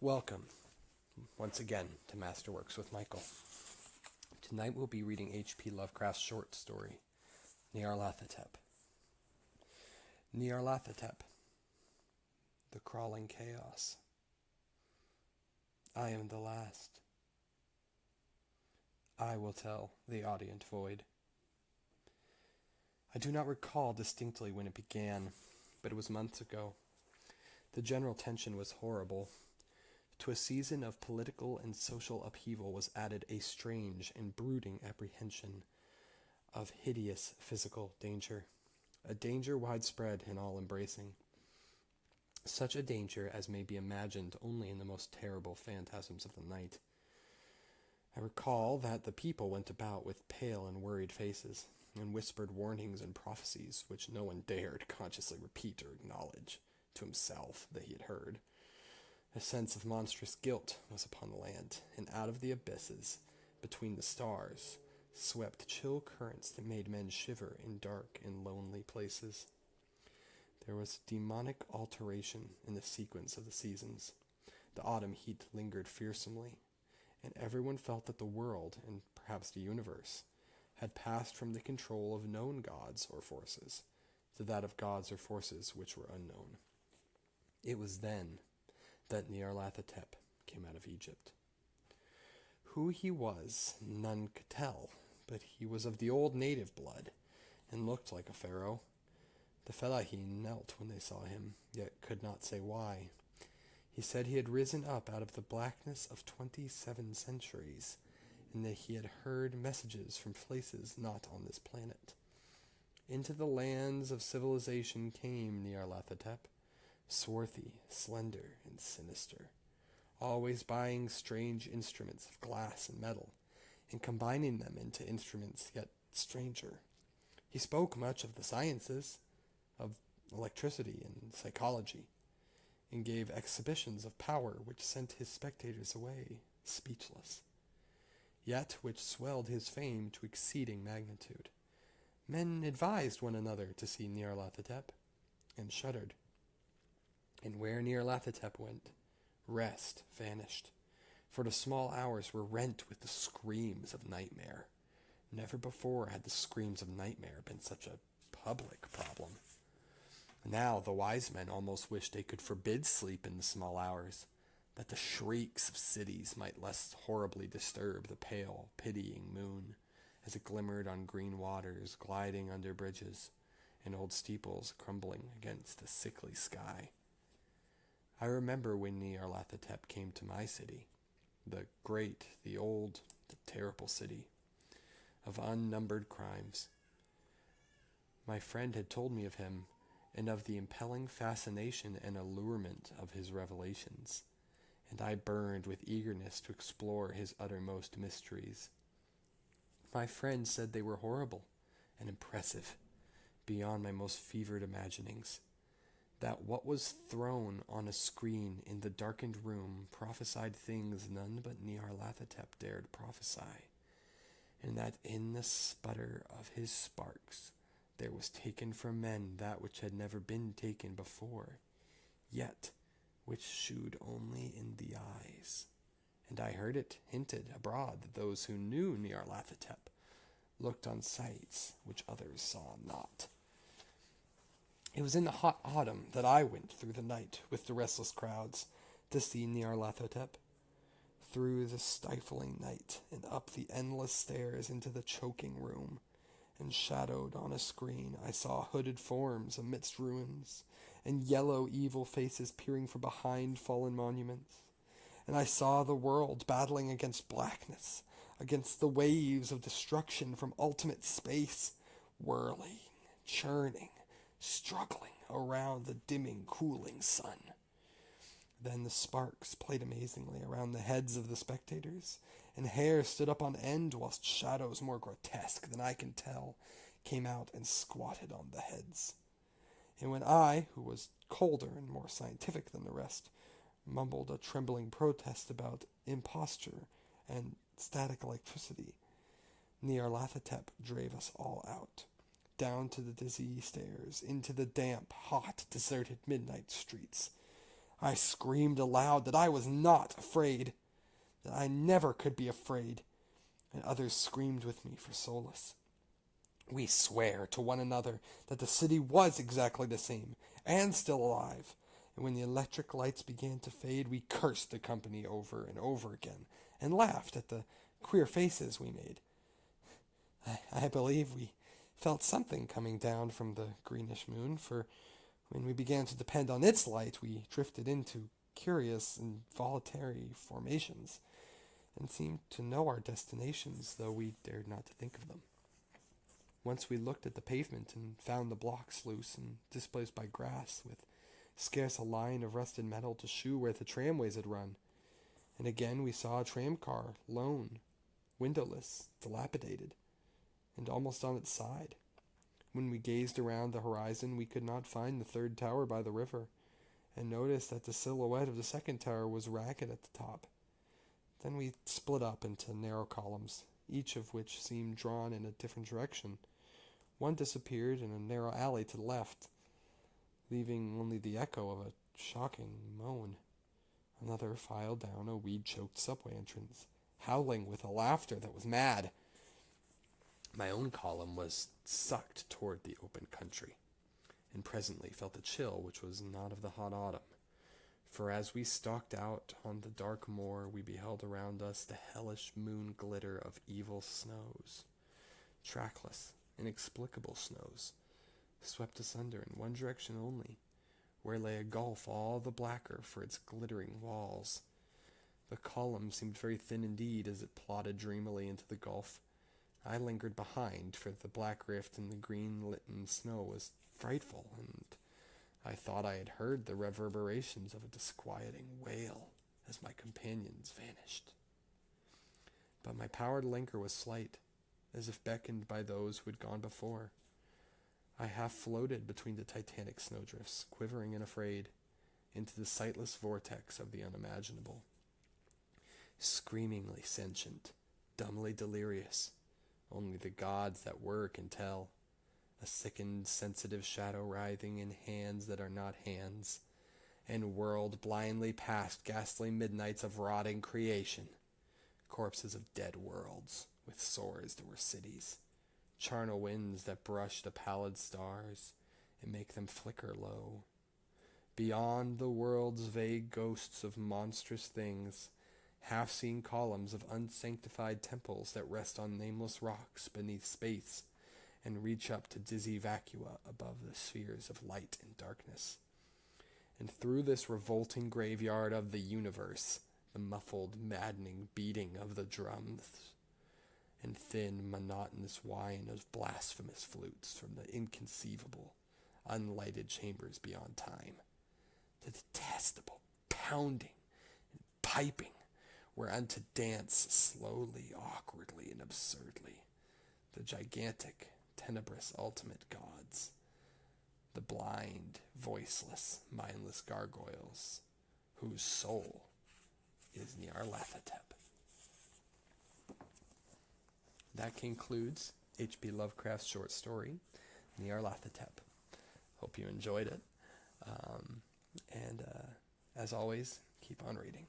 Welcome, once again, to Masterworks with Michael. Tonight we'll be reading HP Lovecraft's short story, Nyarlathotep. Nyarlathotep, the crawling chaos. I am the last. I will tell the audient void. I do not recall distinctly when it began, but it was months ago. The general tension was horrible. To a season of political and social upheaval was added a strange and brooding apprehension of hideous physical danger, a danger widespread and all-embracing, such a danger as may be imagined only in the most terrible phantasms of the night. I recall that the people went about with pale and worried faces, and whispered warnings and prophecies which no one dared consciously repeat or acknowledge to himself that he had heard. A sense of monstrous guilt was upon the land, and out of the abysses, between the stars, swept chill currents that made men shiver in dark and lonely places. There was demonic alteration in the sequence of the seasons. The autumn heat lingered fearsomely, and everyone felt that the world, and perhaps the universe, had passed from the control of known gods or forces to that of gods or forces which were unknown. It was then that Nyarlathotep came out of Egypt. Who he was, none could tell, but he was of the old native blood, and looked like a pharaoh. The fellahi knelt when they saw him, yet could not say why. He said he had risen up out of the blackness of 27 centuries, and that he had heard messages from places not on this planet. Into the lands of civilization came Nyarlathotep, swarthy, slender, and sinister, always buying strange instruments of glass and metal, and combining them into instruments yet stranger. He spoke much of the sciences, of electricity and psychology, and gave exhibitions of power which sent his spectators away speechless, yet which swelled his fame to exceeding magnitude. Men advised one another to see Nyarlathotep, and shuddered. And where Nyarlathotep went, rest vanished, for the small hours were rent with the screams of nightmare. Never before had the screams of nightmare been such a public problem. Now the wise men almost wished they could forbid sleep in the small hours, that the shrieks of cities might less horribly disturb the pale, pitying moon, as it glimmered on green waters gliding under bridges, and old steeples crumbling against a sickly sky. I remember when Nyarlathotep came to my city, the great, the old, the terrible city, of unnumbered crimes. My friend had told me of him, and of the impelling fascination and allurement of his revelations, and I burned with eagerness to explore his uttermost mysteries. My friend said they were horrible and impressive, beyond my most fevered imaginings, that what was thrown on a screen in the darkened room prophesied things none but Nyarlathotep dared prophesy, and that in the sputter of his sparks there was taken from men that which had never been taken before, yet which shewed only in the eyes. And I heard it hinted abroad that those who knew Nyarlathotep looked on sights which others saw not. It was in the hot autumn that I went through the night with the restless crowds to see Nyarlathotep. Through the stifling night and up the endless stairs into the choking room, and shadowed on a screen I saw hooded forms amidst ruins, and yellow evil faces peering from behind fallen monuments. And I saw the world battling against blackness, against the waves of destruction from ultimate space, whirling, churning, struggling around the dimming, cooling sun. Then the sparks played amazingly around the heads of the spectators, and hair stood up on end, whilst shadows more grotesque than I can tell came out and squatted on the heads. And when I, who was colder and more scientific than the rest, mumbled a trembling protest about imposture and static electricity, Nyarlathotep drave us all out, down to the dizzy stairs, into the damp, hot, deserted midnight streets. I screamed aloud that I was not afraid, that I never could be afraid, and others screamed with me for solace. We swear to one another that the city was exactly the same, and still alive, and when the electric lights began to fade, we cursed the company over and over again, and laughed at the queer faces we made. I believe we felt something coming down from the greenish moon, for when we began to depend on its light, we drifted into curious and voluntary formations, and seemed to know our destinations, though we dared not to think of them. Once we looked at the pavement and found the blocks loose and displaced by grass, with scarce a line of rusted metal to shew where the tramways had run. And again we saw a tramcar, lone, windowless, dilapidated, and almost on its side. When we gazed around the horizon, we could not find the third tower by the river, and noticed that the silhouette of the second tower was ragged at the top. Then we split up into narrow columns, each of which seemed drawn in a different direction. One disappeared in a narrow alley to the left, leaving only the echo of a shocking moan. Another filed down a weed-choked subway entrance, howling with a laughter that was mad. My own column was sucked toward the open country, and presently felt a chill which was not of the hot autumn. For as we stalked out on the dark moor, we beheld around us the hellish moon glitter of evil snows. Trackless, inexplicable snows, swept asunder in one direction only, where lay a gulf all the blacker for its glittering walls. The column seemed very thin indeed as it plodded dreamily into the gulf. I lingered behind, for the black rift in the green-litten snow was frightful, and I thought I had heard the reverberations of a disquieting wail as my companions vanished. But my power to linger was slight, as if beckoned by those who had gone before. I half floated between the titanic snowdrifts, quivering and afraid, into the sightless vortex of the unimaginable. Screamingly sentient, dumbly delirious, only the gods that were can tell. A sickened, sensitive shadow writhing in hands that are not hands, and whirled blindly past ghastly midnights of rotting creation. Corpses of dead worlds, with sores that were cities. Charnel winds that brush the pallid stars, and make them flicker low. Beyond the world's vague ghosts of monstrous things, half-seen columns of unsanctified temples that rest on nameless rocks beneath space, and reach up to dizzy vacua above the spheres of light and darkness. And through this revolting graveyard of the universe, the muffled, maddening beating of the drums, and thin, monotonous whine of blasphemous flutes from the inconceivable, unlighted chambers beyond time. The detestable pounding and piping whereunto dance slowly, awkwardly, and absurdly the gigantic, tenebrous ultimate gods, the blind, voiceless, mindless gargoyles, whose soul is Nyarlathotep. That concludes HP Lovecraft's short story, Nyarlathotep. Hope you enjoyed it. And as always, keep on reading.